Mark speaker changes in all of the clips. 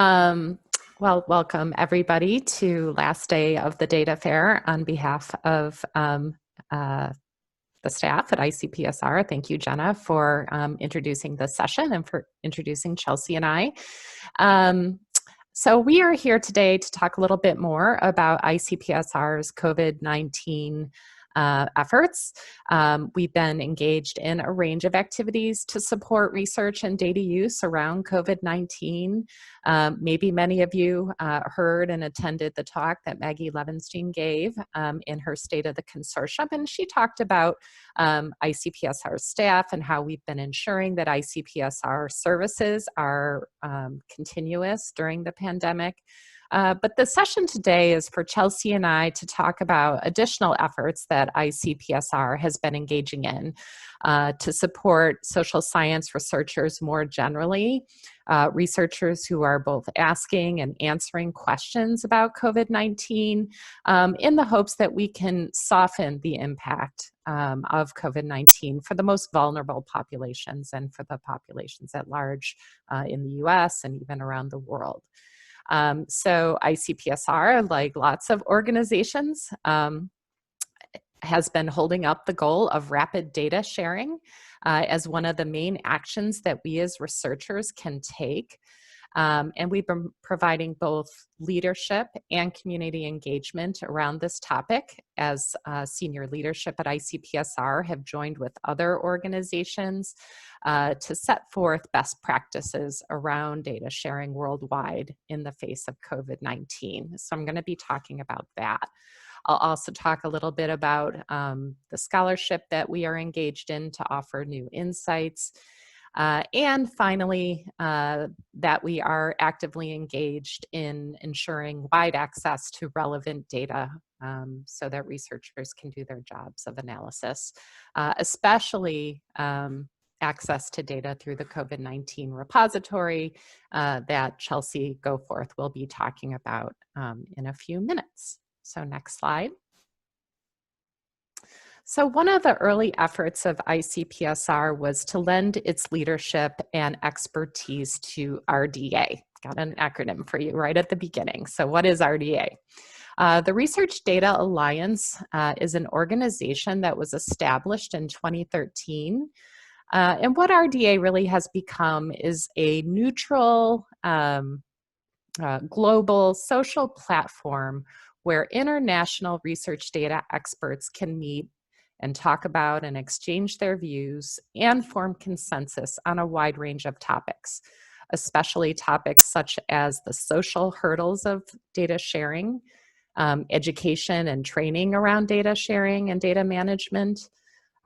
Speaker 1: Um, well, welcome everybody to last day of the Data Fair on behalf of the staff at ICPSR. Thank you, Jenna, for introducing the session and for introducing Chelsea and I. So we are here today to talk a little bit more about ICPSR's COVID-19 efforts. We've been engaged in a range of activities to support research and data use around COVID-19. Maybe many of you heard and attended the talk that Maggie Levenstein gave in her State of the Consortium, and she talked about ICPSR staff and how we've been ensuring that ICPSR services are continuous during the pandemic. But the session today is for Chelsea and I to talk about additional efforts that ICPSR has been engaging in to support social science researchers more generally, researchers who are both asking and answering questions about COVID-19 in the hopes that we can soften the impact of COVID-19 for the most vulnerable populations and for the populations at large in the US and even around the world. So ICPSR, like lots of organizations, has been holding up the goal of rapid data sharing as one of the main actions that we as researchers can take. And we've been providing both leadership and community engagement around this topic as senior leadership at ICPSR have joined with other organizations to set forth best practices around data sharing worldwide in the face of COVID-19. So I'm going to be talking about that. I'll also talk a little bit about the scholarship that we are engaged in to offer new insights. And finally, that we are actively engaged in ensuring wide access to relevant data so that researchers can do their jobs of analysis, especially access to data through the COVID-19 repository that Chelsea Goforth will be talking about in a few minutes. So next slide. So one of the early efforts of ICPSR was to lend its leadership and expertise to RDA. Got an acronym for you right at the beginning. So what is RDA? The Research Data Alliance is an organization that was established in 2013. And what RDA really has become is a neutral, global social platform where international research data experts can meet and talk about and exchange their views and form consensus on a wide range of topics, especially topics such as the social hurdles of data sharing, education and training around data sharing and data management,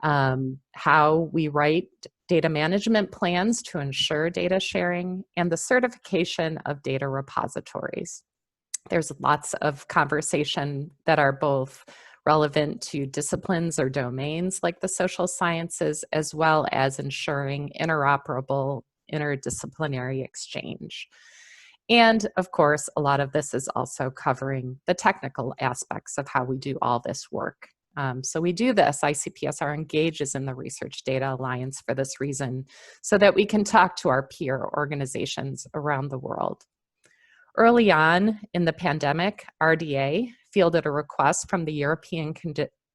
Speaker 1: how we write data management plans to ensure data sharing, and the certification of data repositories. There's lots of conversation that are both relevant to disciplines or domains like the social sciences, as well as ensuring interoperable interdisciplinary exchange. And of course, a lot of this is also covering the technical aspects of how we do all this work. So we do this, ICPSR engages in the Research Data Alliance for this reason, so that we can talk to our peer organizations around the world. Early on in the pandemic, RDA fielded a request from the European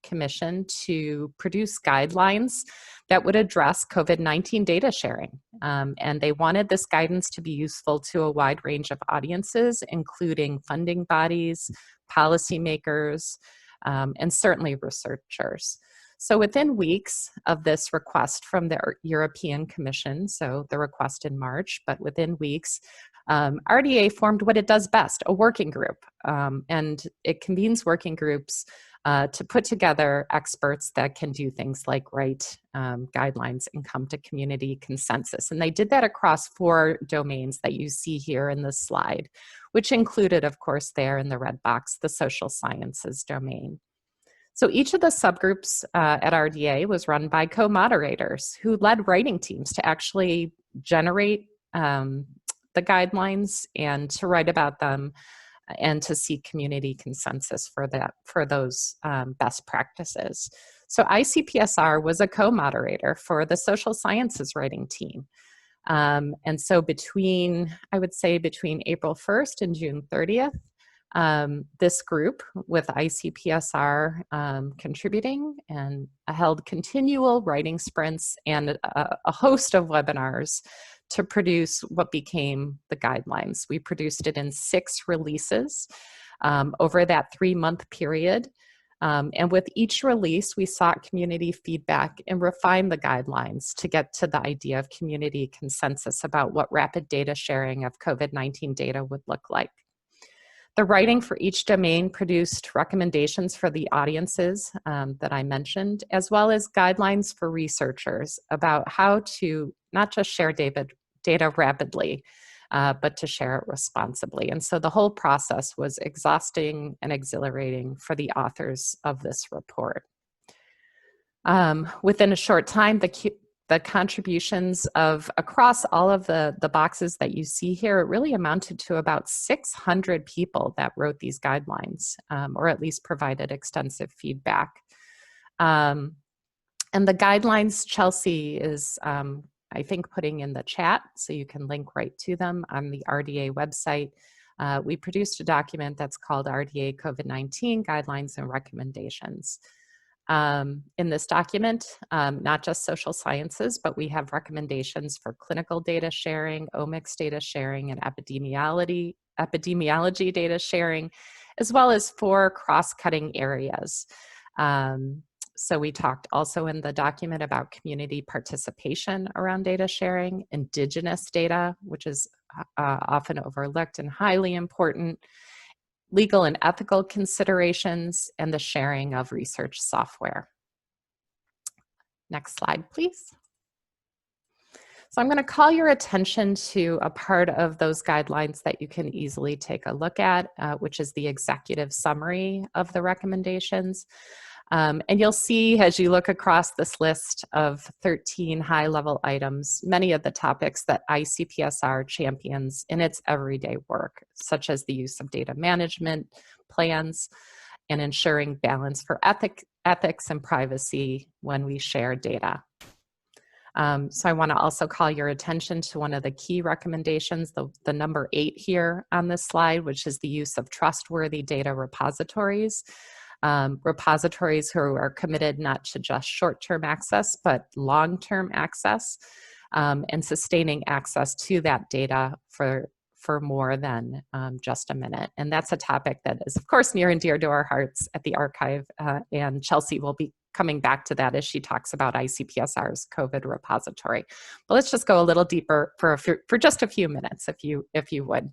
Speaker 1: Commission to produce guidelines that would address COVID-19 data sharing. And they wanted this guidance to be useful to a wide range of audiences, including funding bodies, policymakers, and certainly researchers. So within weeks of this request from the European Commission, so the request in March, but within weeks, RDA formed what it does best, a working group. And it convenes working groups to put together experts that can do things like write guidelines and come to community consensus. And they did that across 4 domains that you see here in this slide, which included, of course, there in the red box, the social sciences domain. So each of the subgroups at RDA was run by co-moderators who led writing teams to actually generate the guidelines and to write about them and to seek community consensus for those best practices. So ICPSR was a co-moderator for the social sciences writing team. And so I would say between April 1st and June 30th, this group with ICPSR contributing and held continual writing sprints and a host of webinars to produce what became the guidelines. We produced it in 6 releases over that 3-month period. And with each release, we sought community feedback and refined the guidelines to get to the idea of community consensus about what rapid data sharing of COVID-19 data would look like. The writing for each domain produced recommendations for the audiences that I mentioned, as well as guidelines for researchers about how to not just share data rapidly, but to share it responsibly. And so the whole process was exhausting and exhilarating for the authors of this report. Within a short time, the contributions of across all of the boxes that you see here, it really amounted to about 600 people that wrote these guidelines, or at least provided extensive feedback. And the guidelines, Chelsea is, I think, putting in the chat, so you can link right to them on the RDA website. We produced a document that's called RDA COVID-19 Guidelines and Recommendations. In this document, not just social sciences, but we have recommendations for clinical data sharing, omics data sharing, and epidemiology data sharing, as well as 4 cross-cutting areas. So we talked also in the document about community participation around data sharing, indigenous data, which is often overlooked and highly important, legal and ethical considerations, and the sharing of research software. Next slide, please. So I'm going to call your attention to a part of those guidelines that you can easily take a look at, which is the executive summary of the recommendations. And you'll see as you look across this list of 13 high-level items, many of the topics that ICPSR champions in its everyday work, such as the use of data management plans and ensuring balance for ethics and privacy when we share data. So I want to also call your attention to one of the key recommendations, the number 8 here on this slide, which is the use of trustworthy data repositories. Repositories who are committed not to just short-term access, but long-term access and sustaining access to that data for more than just a minute. And that's a topic that is, of course, near and dear to our hearts at the archive, and Chelsea will be coming back to that as she talks about ICPSR's COVID repository. But let's just go a little deeper for just a few minutes, if you would.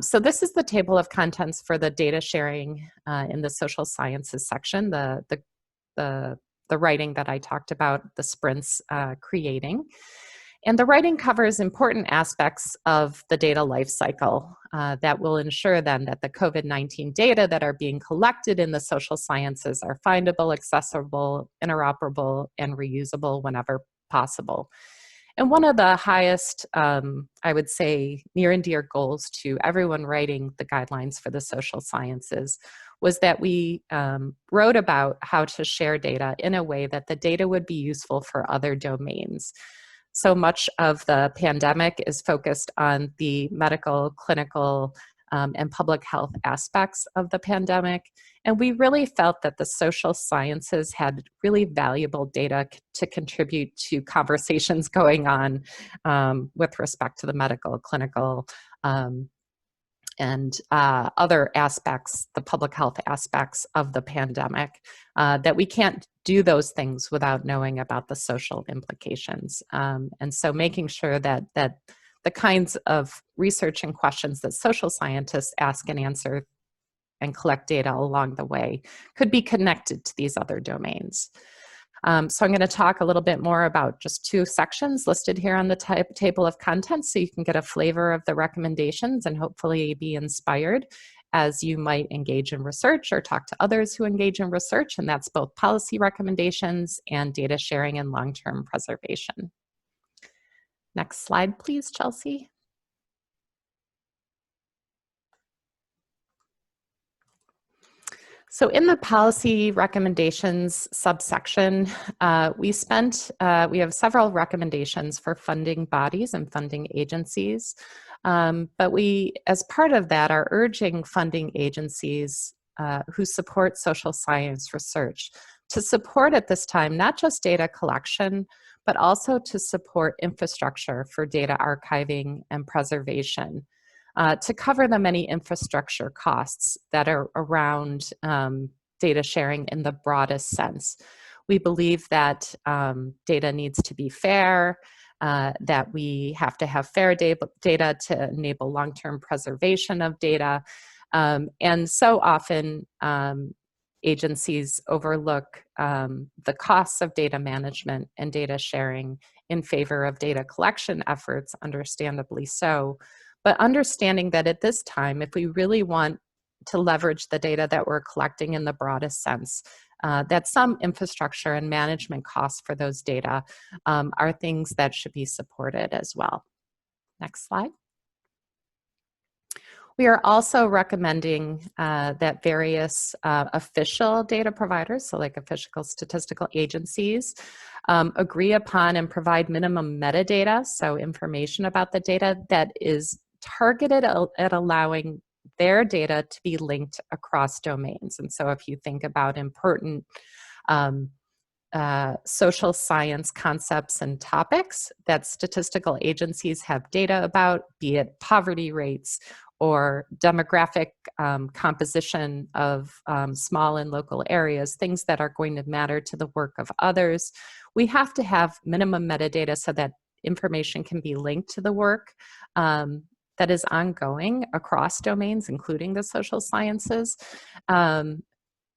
Speaker 1: So this is the table of contents for the data sharing in the social sciences section, the writing that I talked about, the sprints creating. And the writing covers important aspects of the data lifecycle that will ensure then that the COVID-19 data that are being collected in the social sciences are findable, accessible, interoperable, and reusable whenever possible. And one of the highest, I would say, near and dear goals to everyone writing the guidelines for the social sciences was that we wrote about how to share data in a way that the data would be useful for other domains. So much of the pandemic is focused on the medical, clinical, and public health aspects of the pandemic. And we really felt that the social sciences had really valuable data to contribute to conversations going on with respect to the medical, clinical, and other aspects, the public health aspects of the pandemic, that we can't do those things without knowing about the social implications. And so making sure that the kinds of research and questions that social scientists ask and answer and collect data along the way could be connected to these other domains. So I'm going to talk a little bit more about just 2 sections listed here on the table of contents so you can get a flavor of the recommendations and hopefully be inspired as you might engage in research or talk to others who engage in research, and that's both policy recommendations and data sharing and long-term preservation. Next slide, please, Chelsea. So in the policy recommendations subsection, we have several recommendations for funding bodies and funding agencies. But we, as part of that, are urging funding agencies who support social science research to support at this time, not just data collection, but also to support infrastructure for data archiving and preservation. To cover the many infrastructure costs that are around data sharing in the broadest sense. We believe that data needs to be fair, that we have to have fair data to enable long-term preservation of data. And so often agencies overlook the costs of data management and data sharing in favor of data collection efforts, understandably so. But understanding that at this time, if we really want to leverage the data that we're collecting in the broadest sense, that some infrastructure and management costs for those data are things that should be supported as well. Next slide. We are also recommending that various official data providers, so like official statistical agencies, agree upon and provide minimum metadata, so information about the data that is targeted at allowing their data to be linked across domains. And so if you think about important social science concepts and topics that statistical agencies have data about, be it poverty rates or demographic composition of small and local areas, things that are going to matter to the work of others. We have to have minimum metadata so that information can be linked to the work that is ongoing across domains, including the social sciences. And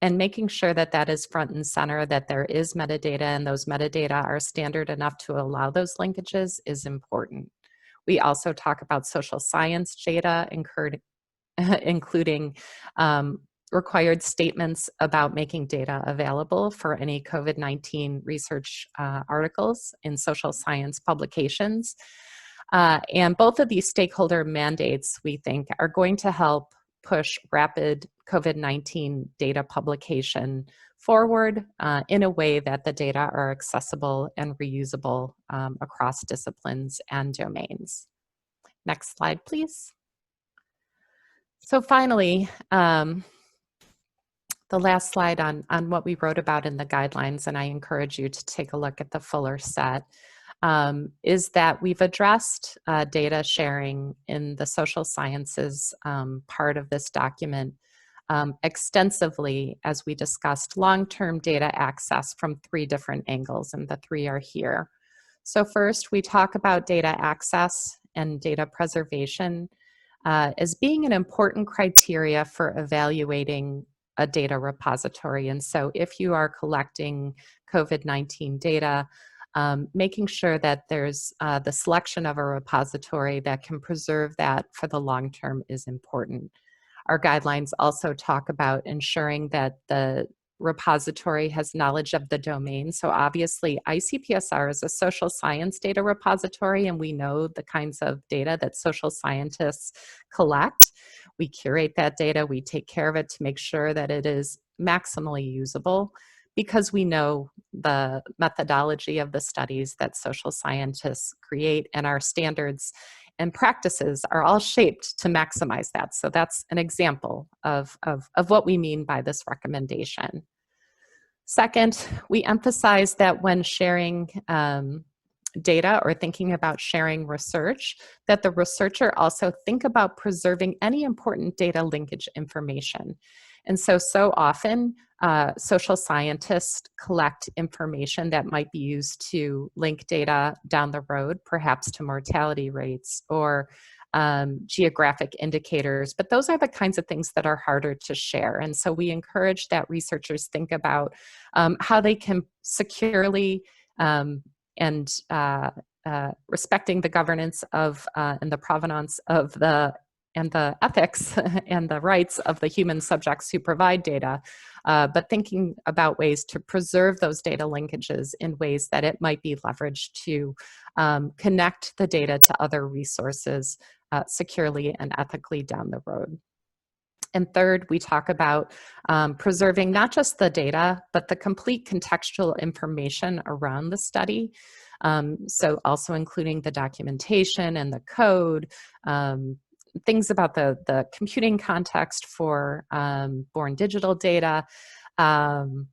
Speaker 1: making sure that that is front and center, that there is metadata and those metadata are standard enough to allow those linkages is important. We also talk about social science data, including required statements about making data available for any COVID-19 research articles in social science publications. And both of these stakeholder mandates, we think, are going to help push rapid COVID-19 data publication forward in a way that the data are accessible and reusable across disciplines and domains. Next slide, please. So finally, the last slide on what we wrote about in the guidelines, and I encourage you to take a look at the fuller set, is that we've addressed data sharing in the social sciences part of this document extensively as we discussed long-term data access from 3 different angles, and the 3 are here. So first, we talk about data access and data preservation as being an important criteria for evaluating a data repository. And so if you are collecting COVID-19 data, making sure that there's the selection of a repository that can preserve that for the long term is important. Our guidelines also talk about ensuring that the repository has knowledge of the domain. So obviously ICPSR is a social science data repository, and we know the kinds of data that social scientists collect. We curate that data, we take care of it to make sure that it is maximally usable, because we know the methodology of the studies that social scientists create, and our standards and practices are all shaped to maximize that. So that's an example of what we mean by this recommendation. Second, we emphasize that when sharing data or thinking about sharing research, that the researcher also think about preserving any important data linkage information. And so often, social scientists collect information that might be used to link data down the road, perhaps to mortality rates or geographic indicators, but those are the kinds of things that are harder to share. And so we encourage that researchers think about how they can securely and respecting the governance of and the provenance of and the ethics and the rights of the human subjects who provide data, but thinking about ways to preserve those data linkages in ways that it might be leveraged to connect the data to other resources securely and ethically down the road. And third, we talk about preserving not just the data, but the complete contextual information around the study. So also including the documentation and the code, things about the computing context for born digital data, the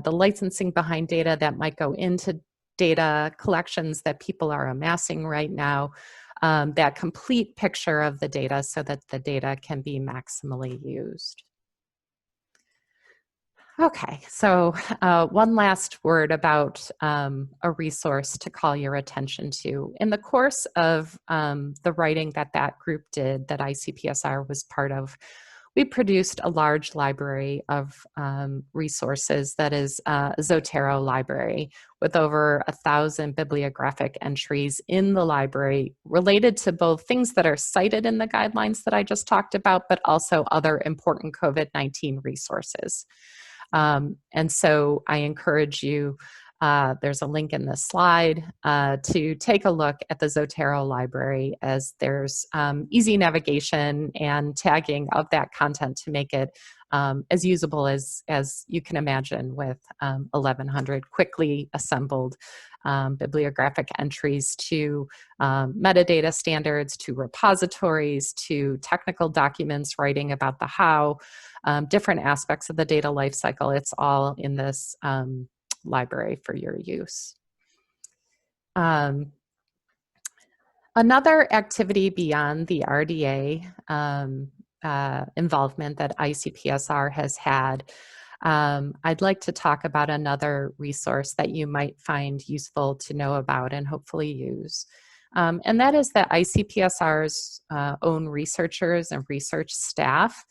Speaker 1: licensing behind data that might go into data collections that people are amassing right now, that complete picture of the data so that the data can be maximally used. Okay, so one last word about a resource to call your attention to. In the course of the writing that group did, that ICPSR was part of, we produced a large library of resources that is Zotero Library, with over 1,000 bibliographic entries in the library related to both things that are cited in the guidelines that I just talked about, but also other important COVID-19 resources. And so I encourage you, there's a link in this slide, to take a look at the Zotero library, as there's easy navigation and tagging of that content to make it as usable as you can imagine, with 1,100 quickly assembled bibliographic entries to metadata standards, to repositories, to technical documents writing about the how, different aspects of the data lifecycle. It's all in this library for your use. Another activity beyond the RDA involvement that ICPSR has had, I'd like to talk about another resource that you might find useful to know about and hopefully use. And that is that ICPSR's own researchers and research staff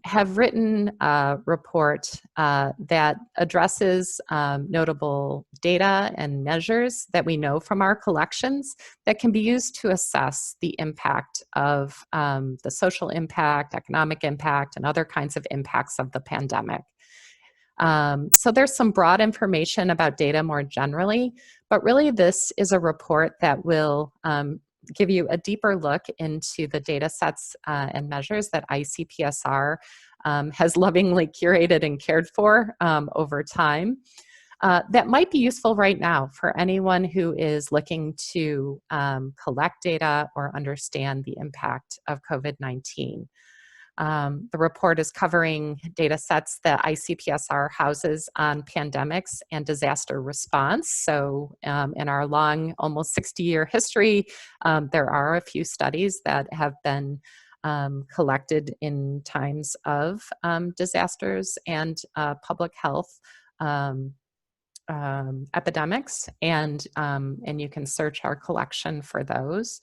Speaker 1: have written a report that addresses notable data and measures that we know from our collections that can be used to assess the impact of the social impact, economic impact, and other kinds of impacts of the pandemic. So there's some broad information about data more generally, but really this is a report that will give you a deeper look into the data sets and measures that ICPSR has lovingly curated and cared for over time. That might be useful right now for anyone who is looking to collect data or understand the impact of COVID-19. The report is covering data sets that ICPSR houses on pandemics and disaster response. So in our long, almost 60-year history, there are a few studies that have been collected in times of disasters and public health epidemics, and you can search our collection for those.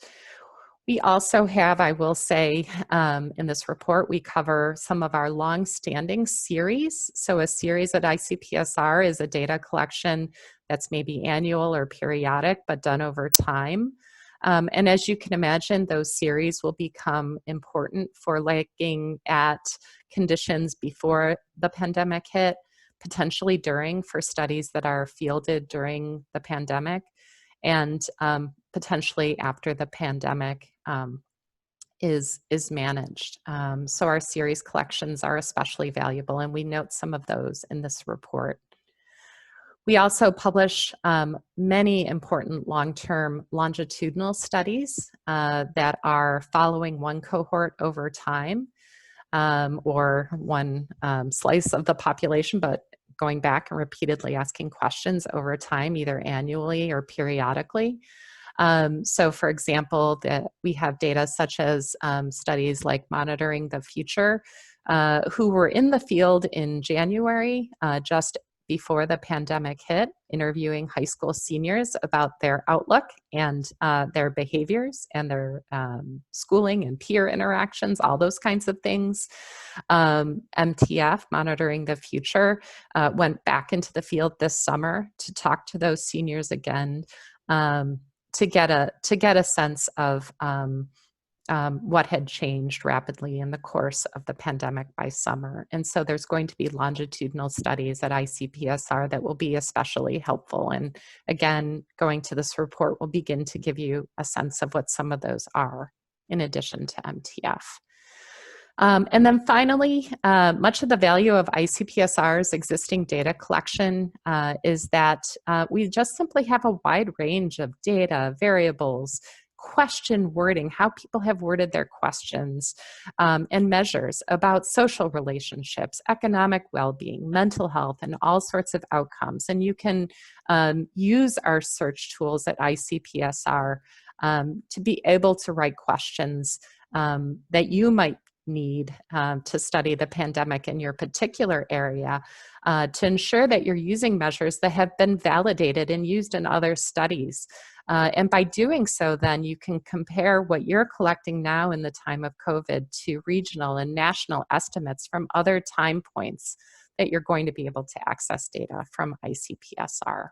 Speaker 1: We also have, I will say, in this report, we cover some of our long-standing series. So a series at ICPSR is a data collection that's maybe annual or periodic, but done over time. And as you can imagine, those series will become important for looking at conditions before the pandemic hit, potentially during, for studies that are fielded during the pandemic, and potentially after the pandemic is managed. So our series collections are especially valuable, and we note some of those in this report. We also publish many important long-term longitudinal studies that are following one cohort over time, or one slice of the population, but going back and repeatedly asking questions over time, either annually or periodically. So for example, we have data such as studies like Monitoring the Future, who were in the field in January, just before the pandemic hit, interviewing high school seniors about their outlook and their behaviors and their schooling and peer interactions, all those kinds of things. MTF, Monitoring the Future, went back into the field this summer to talk to those seniors again, to get a sense of what had changed rapidly in the course of the pandemic by summer. And so there's going to be longitudinal studies at ICPSR that will be especially helpful. And again, going to this report will begin to give you a sense of what some of those are, in addition to MTF. And then finally, much of the value of ICPSR's existing data collection is that we just simply have a wide range of data, variables, question wording, how people have worded their questions, and measures about social relationships, economic well-being, mental health, and all sorts of outcomes. And you can use our search tools at ICPSR to be able to write questions that you might need to study the pandemic in your particular area to ensure that you're using measures that have been validated and used in other studies. And by doing so, then you can compare what you're collecting now in the time of COVID to regional and national estimates from other time points that you're going to be able to access data from ICPSR.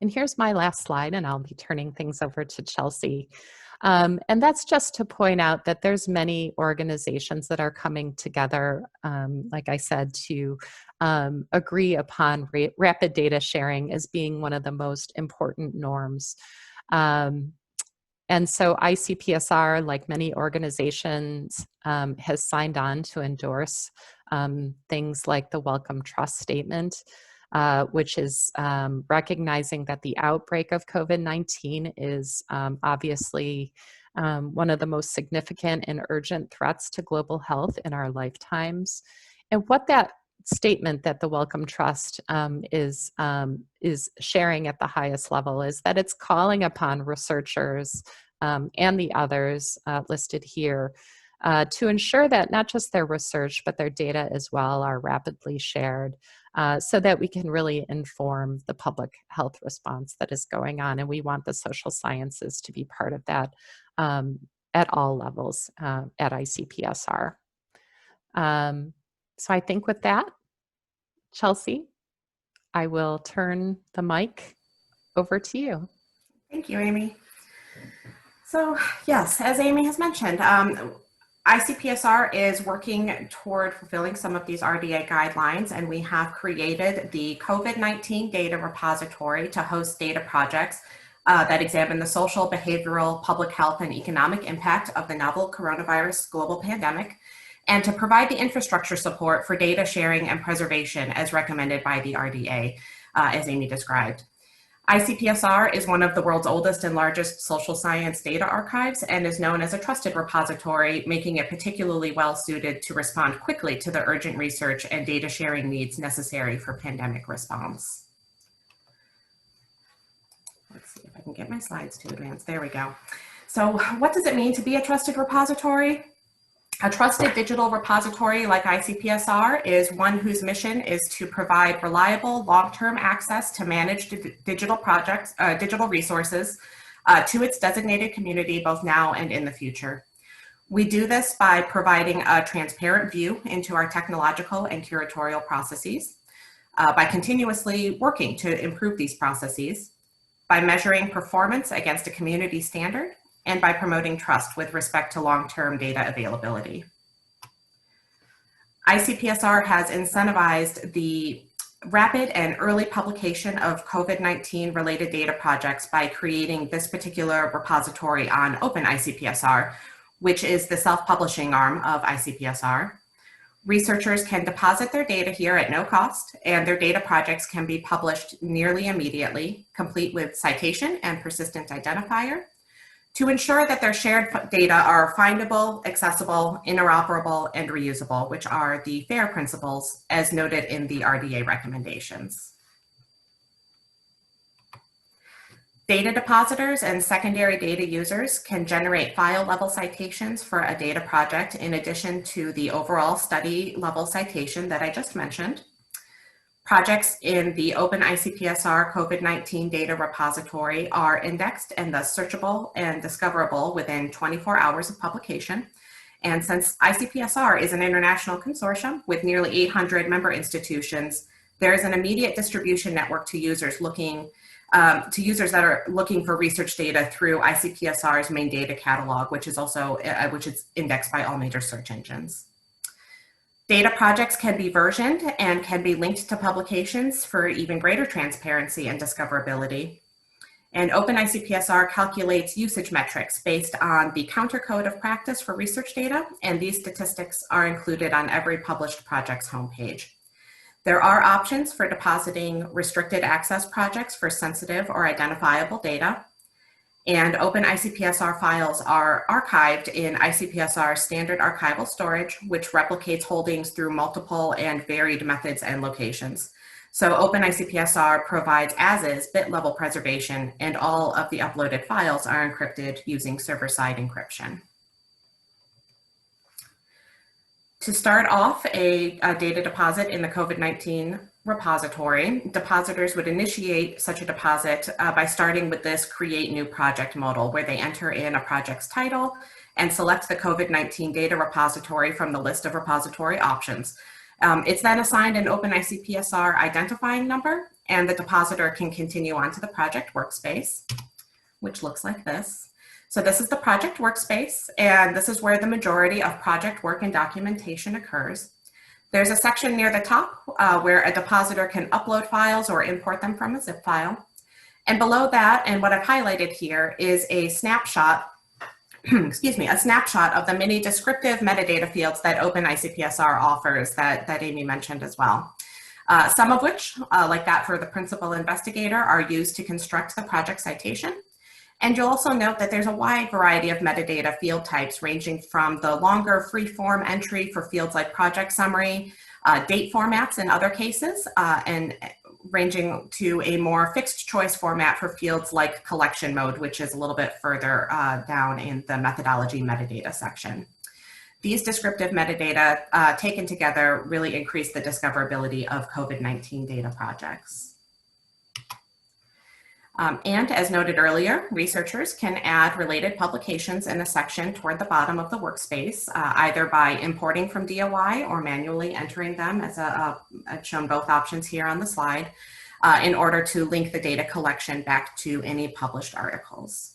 Speaker 1: And here's my last slide, and I'll be turning things over to Chelsea. And that's just to point out that there's many organizations that are coming together, like I said, to agree upon rapid data sharing as being one of the most important norms. And so ICPSR, like many organizations, has signed on to endorse things like the Welcome Trust Statement, which is recognizing that the outbreak of COVID-19 is obviously one of the most significant and urgent threats to global health in our lifetimes. And what that statement that the Welcome Trust is sharing at the highest level is that it's calling upon researchers and the others listed here to ensure that not just their research, but their data as well are rapidly shared so that we can really inform the public health response that is going on. And we want the social sciences to be part of that at all levels at ICPSR. So I think with that, Chelsea, I will turn the mic over to you.
Speaker 2: Thank you, Amy. So yes, as Amy has mentioned, ICPSR is working toward fulfilling some of these RDA guidelines, and we have created the COVID-19 Data Repository to host data projects that examine the social, behavioral, public health, and economic impact of the novel coronavirus global pandemic, and to provide the infrastructure support for data sharing and preservation as recommended by the RDA, as Amy described. ICPSR is one of the world's oldest and largest social science data archives and is known as a trusted repository, making it particularly well suited to respond quickly to the urgent research and data sharing needs necessary for pandemic response. Let's see if I can get my slides to advance. There we go. So what does it mean to be a trusted repository? A trusted digital repository like ICPSR is one whose mission is to provide reliable, long-term access to managed digital projects, digital resources to its designated community, both now and in the future. We do this by providing a transparent view into our technological and curatorial processes, by continuously working to improve these processes, by measuring performance against a community standard, and by promoting trust with respect to long-term data availability. ICPSR has incentivized the rapid and early publication of COVID-19 related data projects by creating this particular repository on Open ICPSR, which is the self-publishing arm of ICPSR. Researchers can deposit their data here at no cost, and their data projects can be published nearly immediately, complete with citation and persistent identifier, to ensure that their shared data are findable, accessible, interoperable, and reusable, which are the FAIR principles as noted in the RDA recommendations. Data depositors and secondary data users can generate file-level citations for a data project in addition to the overall study-level citation that I just mentioned. Projects in the Open ICPSR COVID-19 Data Repository are indexed and thus searchable and discoverable within 24 hours of publication. And since ICPSR is an international consortium with nearly 800 member institutions, there is an immediate distribution network to users that are looking for research data through ICPSR's main data catalog, which is also indexed by all major search engines. Data projects can be versioned and can be linked to publications for even greater transparency and discoverability. And Open ICPSR calculates usage metrics based on the counter code of practice for research data, and these statistics are included on every published project's homepage. There are options for depositing restricted access projects for sensitive or identifiable data, and Open ICPSR files are archived in ICPSR standard archival storage, which replicates holdings through multiple and varied methods and locations. So Open ICPSR provides as-is bit-level preservation, and all of the uploaded files are encrypted using server-side encryption. To start off a data deposit in the COVID-19 repository, depositors would initiate such a deposit by starting with this Create New Project modal, where they enter in a project's title and select the COVID-19 data repository from the list of repository options. It's then assigned an Open ICPSR identifying number, and the depositor can continue on to the project workspace, which looks like this. So this is the project workspace, and this is where the majority of project work and documentation occurs. There's a section near the top where a depositor can upload files or import them from a zip file. And below that, and what I've highlighted here, is a snapshot excuse me, a snapshot of the many descriptive metadata fields that Open ICPSR offers that Amy mentioned as well. Some of which, like that for the principal investigator, are used to construct the project citation. And you'll also note that there's a wide variety of metadata field types, ranging from the longer free-form entry for fields like project summary, date formats in other cases, and ranging to a more fixed choice format for fields like collection mode, which is a little bit further down in the methodology metadata section. These descriptive metadata taken together really increase the discoverability of COVID-19 data projects. And as noted earlier, researchers can add related publications in a section toward the bottom of the workspace, either by importing from DOI or manually entering them, as I've shown both options here on the slide, in order to link the data collection back to any published articles.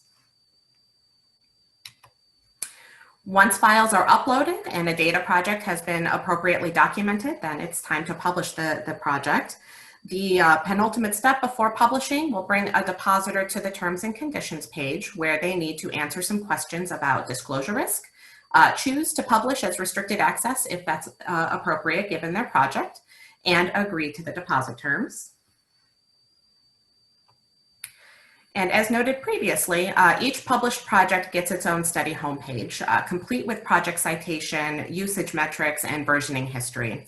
Speaker 2: Once files are uploaded and a data project has been appropriately documented, then it's time to publish the project. The penultimate step before publishing will bring a depositor to the terms and conditions page, where they need to answer some questions about disclosure risk, choose to publish as restricted access if that's appropriate given their project, and agree to the deposit terms. And as noted previously, each published project gets its own study homepage, complete with project citation, usage metrics, and versioning history.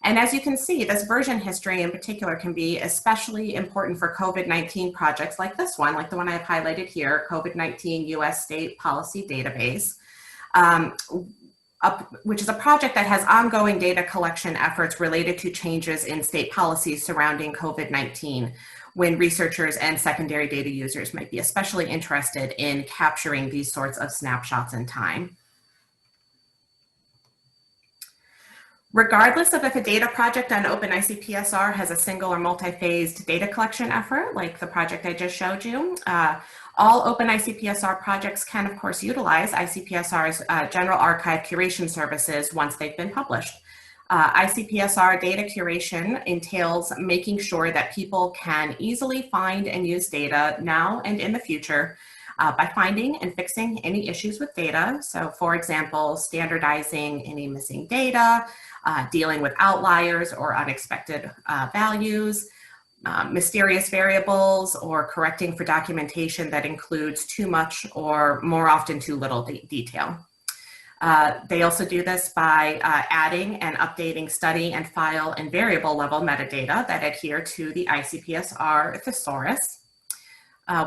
Speaker 2: And as you can see, this version history in particular can be especially important for COVID-19 projects like this one, like the one I've highlighted here, COVID-19 US State Policy Database, which is a project that has ongoing data collection efforts related to changes in state policies surrounding COVID-19, when researchers and secondary data users might be especially interested in capturing these sorts of snapshots in time. Regardless of if a data project on Open ICPSR has a single or multi-phased data collection effort, like the project I just showed you, all Open ICPSR projects can, of course, utilize ICPSR's general archive curation services once they've been published. ICPSR data curation entails making sure that people can easily find and use data now and in the future by finding and fixing any issues with data. So, for example, standardizing any missing data, dealing with outliers or unexpected values, mysterious variables, or correcting for documentation that includes too much or more often too little detail. They also do this by adding and updating study and file and variable level metadata that adhere to the ICPSR thesaurus.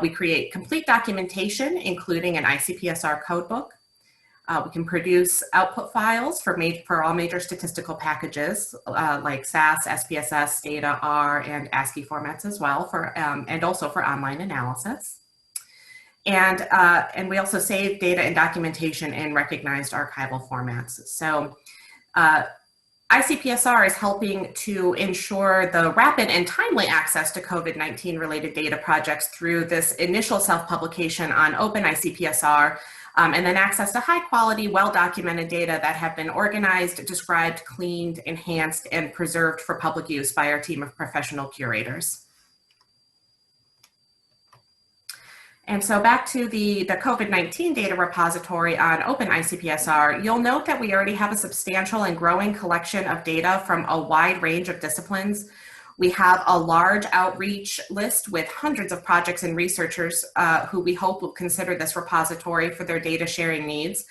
Speaker 2: We create complete documentation, including an ICPSR codebook. We can produce output files for all major statistical packages like SAS, SPSS, Data, R, and ASCII formats as well, and also for online analysis. And we also save data and documentation in recognized archival formats. So ICPSR is helping to ensure the rapid and timely access to COVID-19 related data projects through this initial self-publication on Open ICPSR, and then access to high quality, well-documented data that have been organized, described, cleaned, enhanced, and preserved for public use by our team of professional curators. And so back to the COVID-19 data repository on Open ICPSR, you'll note that we already have a substantial and growing collection of data from a wide range of disciplines. We have a large outreach list with hundreds of projects and researchers who we hope will consider this repository for their data sharing needs.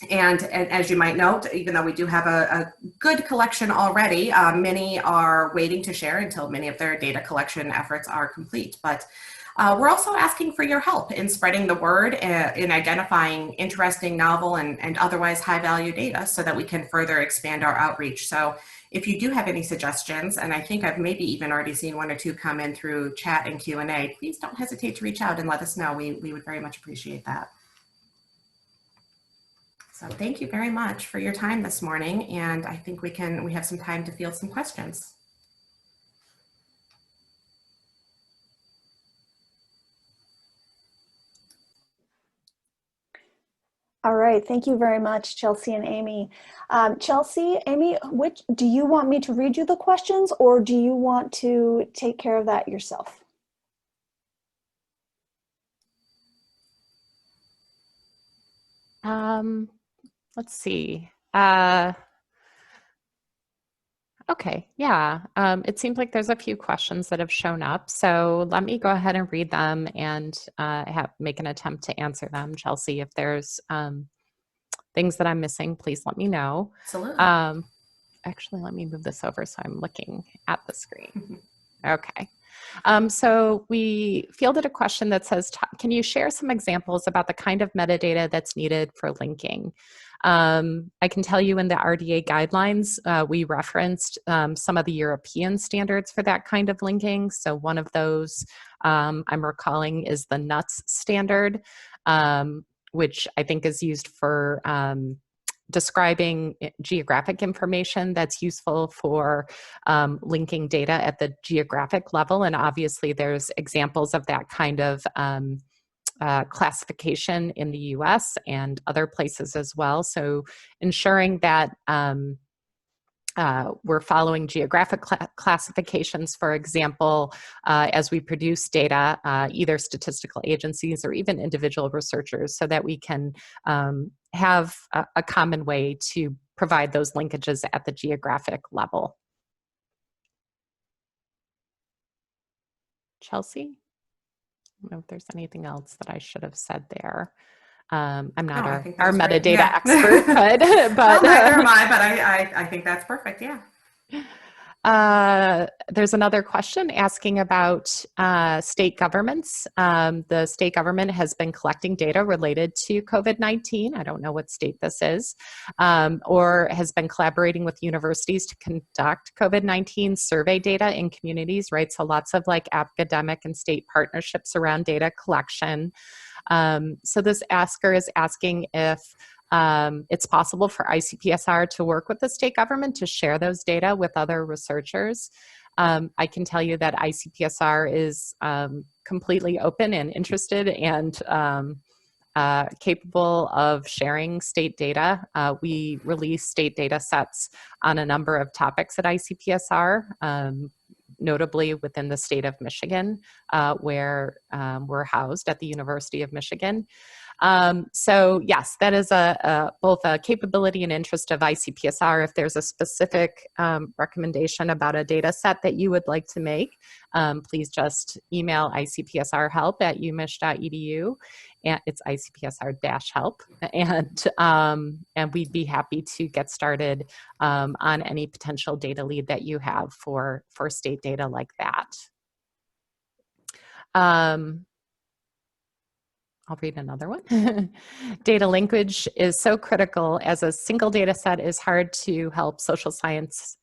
Speaker 2: And as you might note, even though we do have a good collection already, many are waiting to share until many of their data collection efforts are complete. But we're also asking for your help in spreading the word, in identifying interesting, novel, and otherwise high-value data so that we can further expand our outreach. So if you do have any suggestions, and I think I've maybe even already seen one or two come in through chat and Q&A, please don't hesitate to reach out and let us know. We would very much appreciate that. So thank you very much for your time this morning, and I think we have some time to field some questions.
Speaker 3: All right, thank you very much, Chelsea and Amy. Chelsea, Amy, do you want me to read you the questions, or do you want to take care of that yourself?
Speaker 1: Let's see. Okay, yeah. It seems like there's a few questions that have shown up. So let me go ahead and read them and make an attempt to answer them. Chelsea, if there's things that I'm missing, please let me know.
Speaker 2: Absolutely.
Speaker 1: Actually, let me move this over so I'm looking at the screen. Okay. So we fielded a question that says, can you share some examples about the kind of metadata that's needed for linking? I can tell you in the RDA guidelines, we referenced some of the European standards for that kind of linking. So one of those I'm recalling is the NUTS standard, which I think is used for describing geographic information that's useful for linking data at the geographic level. And obviously there's examples of that kind of classification in the US and other places as well. So ensuring that we're following geographic classifications, for example, as we produce data, either statistical agencies or even individual researchers, so that we can have a common way to provide those linkages at the geographic level. Chelsea? I don't know if there's anything else that I should have said there. I'm not our metadata expert, but
Speaker 2: well, neither am I, but I think that's perfect. Yeah.
Speaker 1: There's another question asking about state governments. The state government has been collecting data related to COVID-19. I don't know what state this is, or has been collaborating with universities to conduct COVID-19 survey data in communities, right? So lots of like academic and state partnerships around data collection. So this asker is asking if it's possible for ICPSR to work with the state government to share those data with other researchers. I can tell you that ICPSR is completely open and interested and capable of sharing state data. We release state data sets on a number of topics at ICPSR, notably within the state of Michigan, where we're housed at the University of Michigan. So yes, that is both a capability and interest of ICPSR. If there's a specific recommendation about a data set that you would like to make, please just email icpsrhelp@umich.edu. And it's ICPSR-help, and we'd be happy to get started on any potential data lead that you have for state data like that. I'll read another one. Data linkage is so critical, as a single data set is hard to help social scientists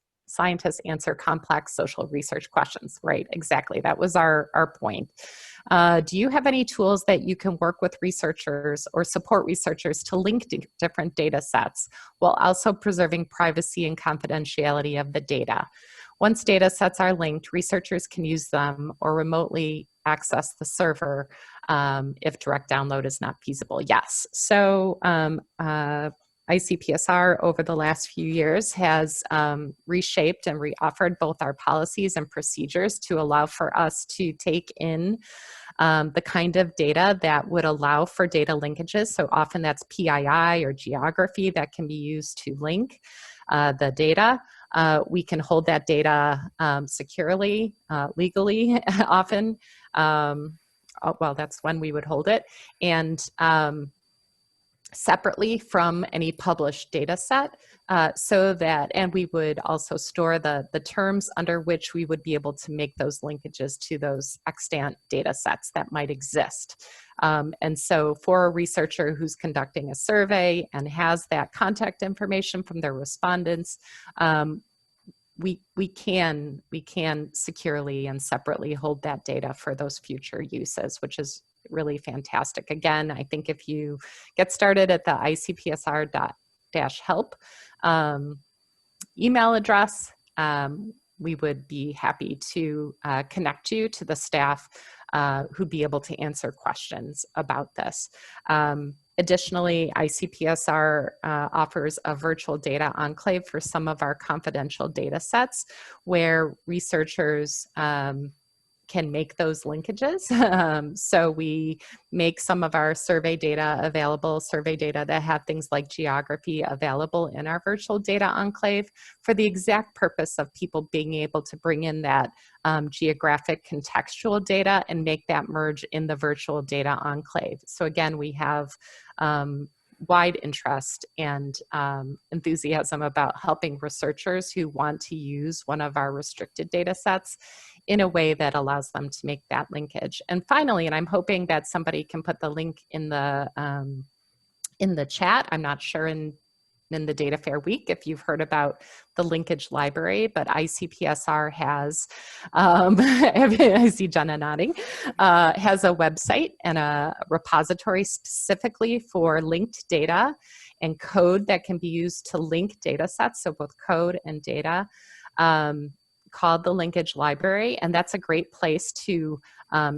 Speaker 1: answer complex social research questions. Right, exactly. That was our point. Do you have any tools that you can work with researchers or support researchers to link different data sets while also preserving privacy and confidentiality of the data? Once data sets are linked, researchers can use them or remotely access the server if direct download is not feasible. Yes. So ICPSR over the last few years has reshaped and reoffered both our policies and procedures to allow for us to take in the kind of data that would allow for data linkages. So often that's PII or geography that can be used to link the data. We can hold that data securely, legally, often. Well, that's when we would hold it. And separately from any published data set, so that, and we would also store the terms under which we would be able to make those linkages to those extant data sets that might exist. And so for a researcher who's conducting a survey and has that contact information from their respondents, we can securely and separately hold that data for those future uses, which is really fantastic. Again, I think if you get started at the ICPSR.help email address, we would be happy to connect you to the staff who'd be able to answer questions about this. Additionally, ICPSR offers a virtual data enclave for some of our confidential data sets where researchers can make those linkages. So we make some of our survey data available, survey data that have things like geography available in our virtual data enclave for the exact purpose of people being able to bring in that geographic contextual data and make that merge in the virtual data enclave. So again, we have wide interest and enthusiasm about helping researchers who want to use one of our restricted data sets in a way that allows them to make that linkage. And finally, and I'm hoping that somebody can put the link in the chat. I'm not sure in the Data Fair week if you've heard about the Linkage Library, but ICPSR has, I see Jenna nodding, has a website and a repository specifically for linked data and code that can be used to link data sets, so both code and data, called the Linkage Library. And that's a great place to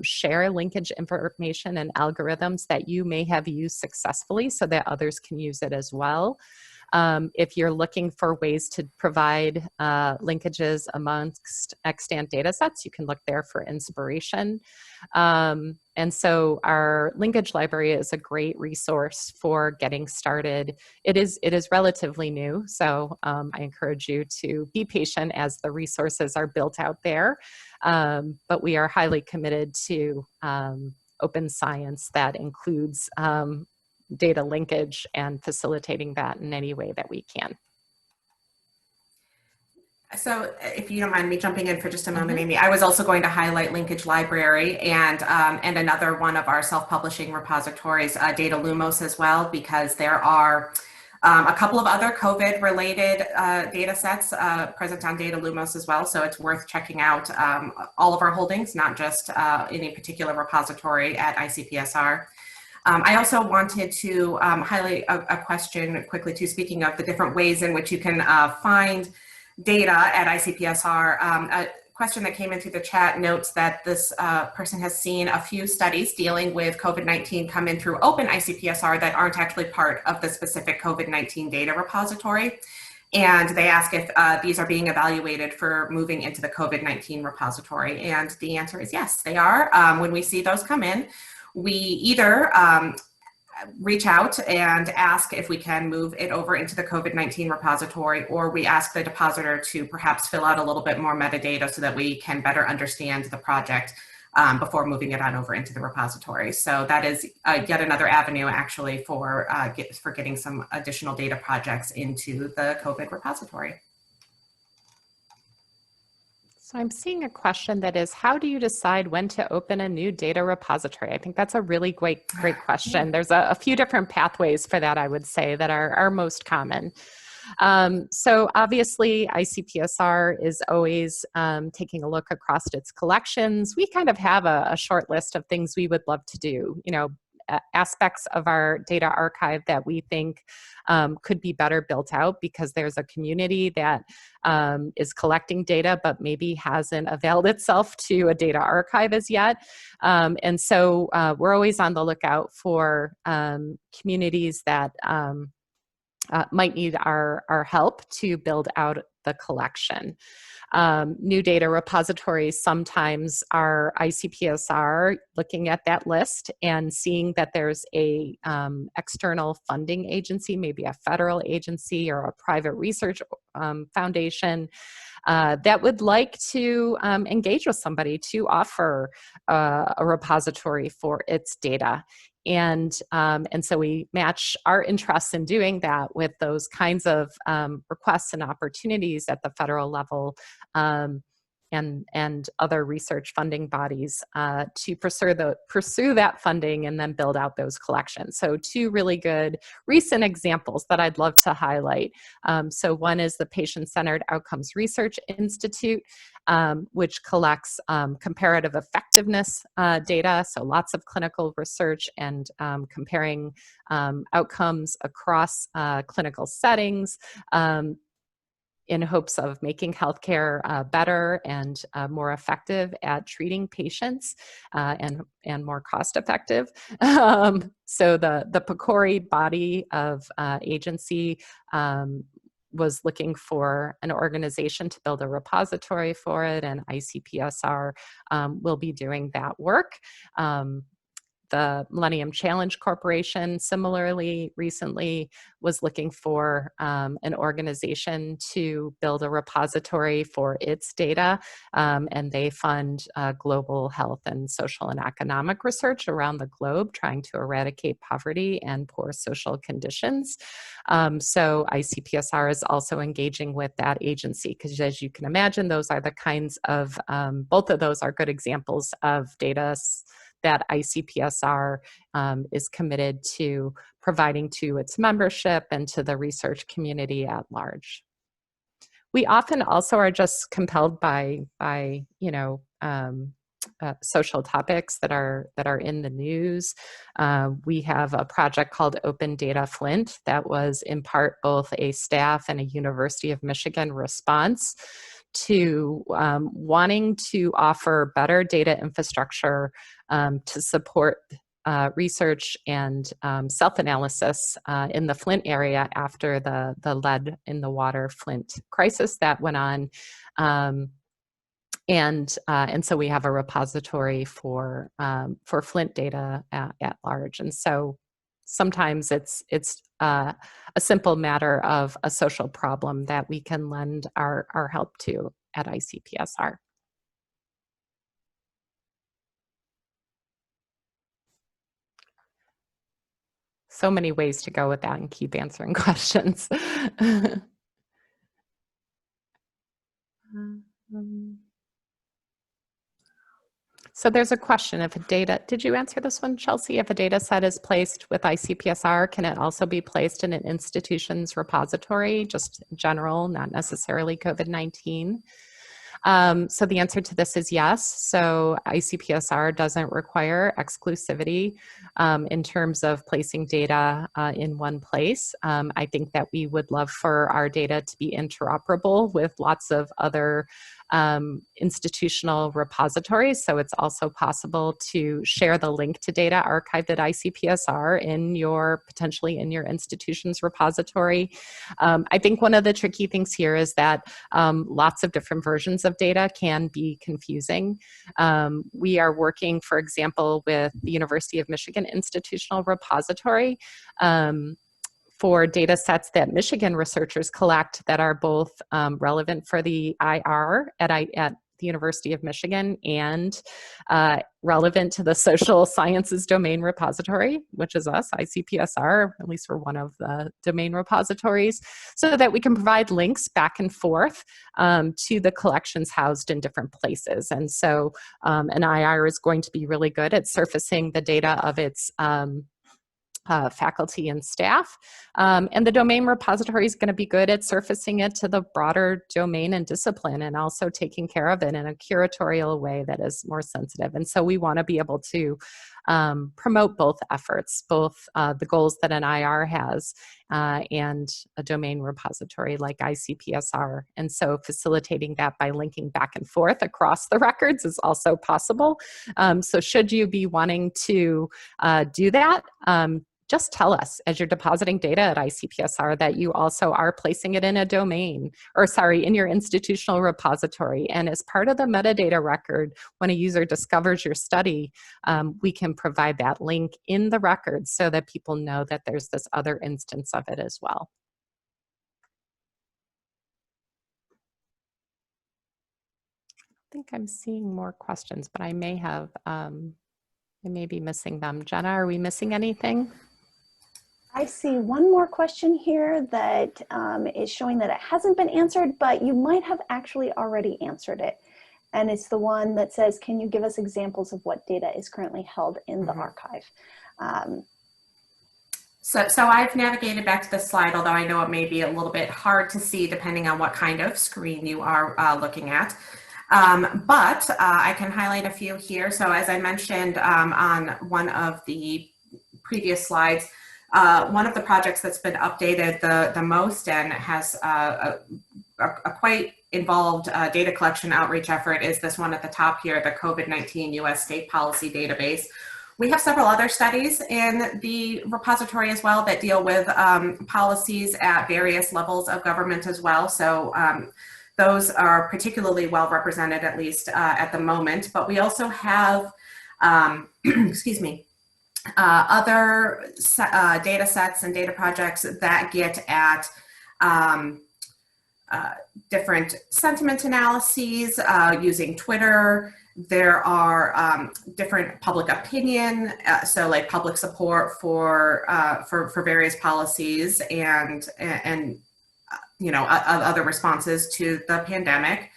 Speaker 1: share linkage information and algorithms that you may have used successfully so that others can use it as well. If you're looking for ways to provide linkages amongst extant data sets, you can look there for inspiration. And so our Linkage Library is a great resource for getting started. It is relatively new, so I encourage you to be patient as the resources are built out there. But we are highly committed to open science that includes data linkage and facilitating that in any way that we can.
Speaker 2: So if you don't mind me jumping in for just a moment, Amy, I was also going to highlight Linkage Library and another one of our self-publishing repositories, Data Lumos as well, because there are a couple of other COVID-related data sets present on Data Lumos as well. So it's worth checking out all of our holdings, not just any particular repository at ICPSR. I also wanted to highlight a question quickly too, speaking of the different ways in which you can find data at ICPSR. A question that came into the chat notes that this person has seen a few studies dealing with COVID-19 come in through Open ICPSR that aren't actually part of the specific COVID-19 data repository. And they ask if these are being evaluated for moving into the COVID-19 repository. And the answer is yes, they are. When we see those come in, we either reach out and ask if we can move it over into the COVID-19 repository, or we ask the depositor to perhaps fill out a little bit more metadata so that we can better understand the project before moving it on over into the repository. So that is yet another avenue actually for getting some additional data projects into the COVID repository.
Speaker 1: So I'm seeing a question that is, how do you decide when to open a new data repository? I think that's a really great question. There's a few different pathways for that, I would say, that are most common. So obviously ICPSR is always taking a look across its collections. We kind of have a short list of things we would love to do, you know, aspects of our data archive that we think could be better built out because there's a community that is collecting data but maybe hasn't availed itself to a data archive as yet. And so we're always on the lookout for communities that might need our help to build out the collection. New data repositories sometimes are ICPSR looking at that list and seeing that there's a external funding agency, maybe a federal agency or a private research foundation that would like to engage with somebody to offer a repository for its data. And so we match our interests in doing that with those kinds of requests and opportunities at the federal level and other research funding bodies to pursue that funding and then build out those collections. So two really good recent examples that I'd love to highlight. So one is the Patient-Centered Outcomes Research Institute, which collects comparative effectiveness data, so lots of clinical research and comparing outcomes across clinical settings in hopes of making healthcare better and more effective at treating patients and more cost effective. So the PCORI body of agency was looking for an organization to build a repository for it, and ICPSR will be doing that work. The Millennium Challenge Corporation similarly recently was looking for an organization to build a repository for its data, and they fund global health and social and economic research around the globe, trying to eradicate poverty and poor social conditions. So ICPSR is also engaging with that agency, because as you can imagine, those are the kinds of, both of those are good examples of data that ICPSR is committed to providing to its membership and to the research community at large. We often also are just compelled by social topics that are in the news. We have a project called Open Data Flint that was in part both a staff and a University of Michigan response to wanting to offer better data infrastructure to support research and self-analysis in the Flint area after the lead in the water Flint crisis that went on. And so we have a repository for Flint data at large. And so sometimes it's a simple matter of a social problem that we can lend our help to at ICPSR. So many ways to go with that and keep answering questions. So there's a question, if a data, did you answer this one, Chelsea? If a data set is placed with ICPSR, can it also be placed in an institution's repository, just general, not necessarily COVID-19? So the answer to this is yes. So ICPSR doesn't require exclusivity in terms of placing data in one place. I think that we would love for our data to be interoperable with lots of other institutional repositories. So it's also possible to share the link to data archived at ICPSR potentially in your institution's repository. I think one of the tricky things here is that lots of different versions of data can be confusing. We are working, for example, with the University of Michigan Institutional Repository for data sets that Michigan researchers collect that are both relevant for the IR at the University of Michigan and relevant to the social sciences domain repository, which is us, ICPSR, at least we're one of the domain repositories, so that we can provide links back and forth to the collections housed in different places. And so an IR is going to be really good at surfacing the data of its faculty and staff. And the domain repository is going to be good at surfacing it to the broader domain and discipline, and also taking care of it in a curatorial way that is more sensitive. And so we want to be able to promote both efforts, both the goals that an IR has and a domain repository like ICPSR. And so facilitating that by linking back and forth across the records is also possible. So should you be wanting to do that, just tell us as you're depositing data at ICPSR that you also are placing it in a domain, or sorry, in your institutional repository. And as part of the metadata record, when a user discovers your study, we can provide that link in the record so that people know that there's this other instance of it as well. I think I'm seeing more questions, but I may have, I may be missing them. Jenna, are we missing anything?
Speaker 3: I see one more question here that is showing that it hasn't been answered, but you might have actually already answered it. And it's the one that says, can you give us examples of what data is currently held in the archive?
Speaker 2: So I've navigated back to the slide, although I know it may be a little bit hard to see depending on what kind of screen you are looking at. But I can highlight a few here. So as I mentioned on one of the previous slides, one of the projects that's been updated the most and has a quite involved data collection outreach effort is this one at the top here, the COVID-19 US State Policy Database. We have several other studies in the repository as well that deal with policies at various levels of government as well. So those are particularly well represented, at least at the moment. But we also have, excuse me, other data sets and data projects that get at different sentiment analyses using Twitter. There are different public opinion, so like public support for various policies and you know, other responses to the pandemic.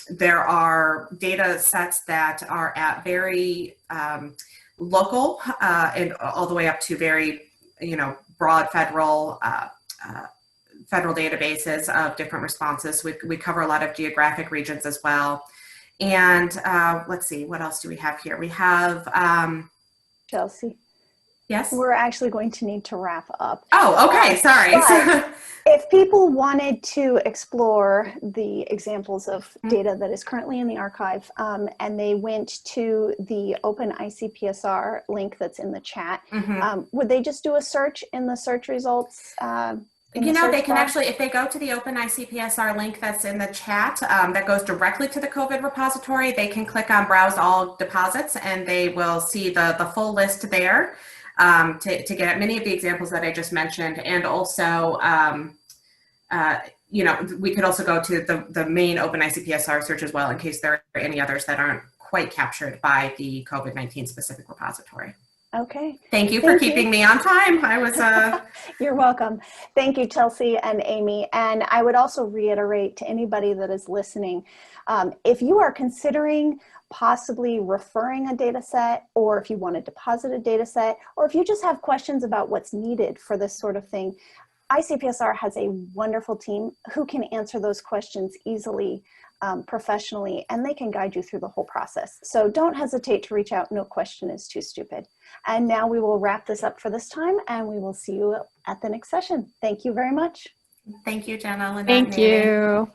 Speaker 2: There are data sets that are at very local and all the way up to very, you know, broad federal databases of different responses. We cover a lot of geographic regions as well. And let's see, what else do we have here? We have
Speaker 3: Chelsea.
Speaker 2: Yes.
Speaker 3: We're actually going to need to wrap up.
Speaker 2: Oh, okay. Sorry.
Speaker 3: If people wanted to explore the examples of data that is currently in the archive and they went to the Open ICPSR link that's in the chat, would they just do a search in the search results?
Speaker 2: You know, they can actually, if they go to the Open ICPSR link that's in the chat, that goes directly to the COVID repository, they can click on Browse All Deposits and they will see the full list there to get at many of the examples that I just mentioned. And also, you know, we could also go to the main Open ICPSR search as well in case there are any others that aren't quite captured by the COVID-19 specific repository.
Speaker 3: Okay.
Speaker 2: Thank you for keeping me on time. I was
Speaker 3: You're welcome. Thank you, Chelsea and Amy. And I would also reiterate to anybody that is listening, if you are considering possibly referring a data set, or if you want to deposit a data set, or if you just have questions about what's needed for this sort of thing, ICPSR has a wonderful team who can answer those questions easily, professionally, and they can guide you through the whole process. So don't hesitate to reach out. No question is too stupid. And now we will wrap this up for this time, and we will see you at the next session. Thank you very much.
Speaker 2: Thank you, Jenna.
Speaker 1: Thank you.